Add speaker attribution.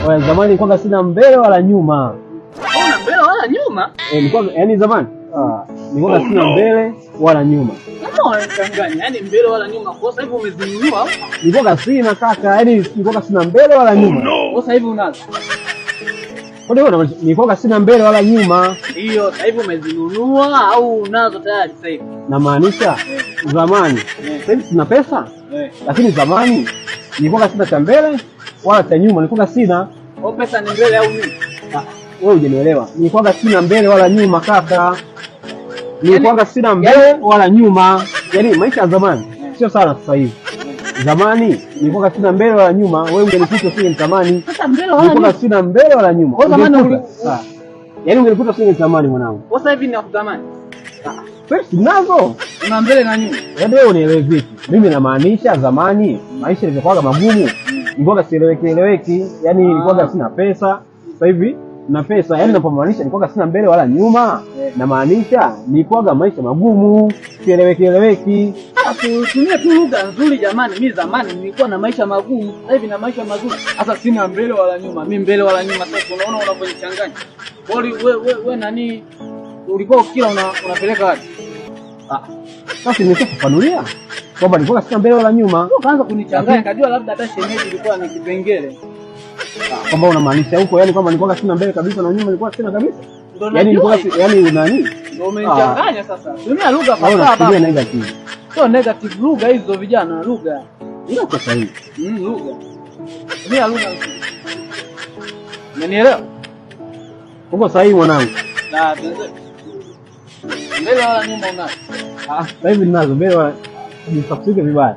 Speaker 1: Zamani nilikuwa sina mbele wala nyuma.
Speaker 2: Una mbele wala nyuma?
Speaker 1: Nilikuwa yani zamani nilikuwa sina mbele wala nyuma.
Speaker 2: Kama unachanganya, yani mbele wala nyuma. Kwa sasa hivi umezinunua?
Speaker 1: Nilikuwa sina kaka, yani nilikuwa sina mbele wala nyuma.
Speaker 2: Kwa sasa hivi unazo?
Speaker 1: Kwa hiyo nilikuwa sina mbele wala nyuma.
Speaker 2: Hiyo sasa hivi umezinunua au unazo tayari sasa hivi?
Speaker 1: Namaanisha zamani. Sasa hivi sina pesa. Lakini zamani nilikuwa sina cha mbele wala cha nyuma, nilikuwa sina.
Speaker 2: Kwa pesa ni mbele au nyuma?
Speaker 1: Wewe hujanielewa. Nilikuwa sina mbele wala nyuma kaka. Nilikuwa sina mbele wala nyuma. Yaani maisha ya zamani sio sana sasa hivi. Zamani nilikuwa sina mbele wala nyuma, wewe ungenikuta usingenitamani.
Speaker 2: Sasa mbele wala nyuma.
Speaker 1: Nilikuwa sina mbele wala nyuma.
Speaker 2: Kwa zamani
Speaker 1: yaani ungenikuta usingenitamani mwanangu.
Speaker 2: Kwa sasa hivi ninakutamani.
Speaker 1: Pesa nazo.
Speaker 2: Una mbele na nyuma.
Speaker 1: Yaani wewe unielewe vipi? Mimi namaanisha zamani maisha yalikuwa magumu. Nilikuwa sieleweki, yaani nilikuwa sina pesa. Sasa hivi na pesa, yaani napomaanisha nilikuwa sina mbele wala nyuma, namaanisha nilikuwa maisha magumu, sieleweki.
Speaker 2: Tumia tu lugha nzuri jamani. Mimi zamani nilikuwa na maisha magumu, sasa hivi na maisha mazuri. Sasa sina mbele wala nyuma. Mimi mbele wala nyuma. Sasa unaona unavyonichanganya. Wewe nani ulikuwa kila unapeleka wapi?
Speaker 1: Sasa nimeshafafanulia kwamba nilikuwa sina mbele wala nyuma.
Speaker 2: Ukaanza kunichanganya, kajua labda hata shemeji ilikuwa ni kipengele.
Speaker 1: Kwamba unamaanisha huko, yani kwamba nilikuwa sina mbele kabisa na nyuma nilikuwa sina kabisa. Yaani nilikuwa yani nani?
Speaker 2: Ndio umenichanganya sasa. Tumia lugha fasaha
Speaker 1: baba. Negative.
Speaker 2: Sio negative lugha hizo vijana, lugha.
Speaker 1: Ila kwa sahihi.
Speaker 2: Lugha. Tumia lugha nzuri. Umenielewa?
Speaker 1: Uko sahihi mwanangu.
Speaker 2: Na mbele wala nyuma unazo?
Speaker 1: Sasa hivi ninazo mbele wala nisafike vibaya.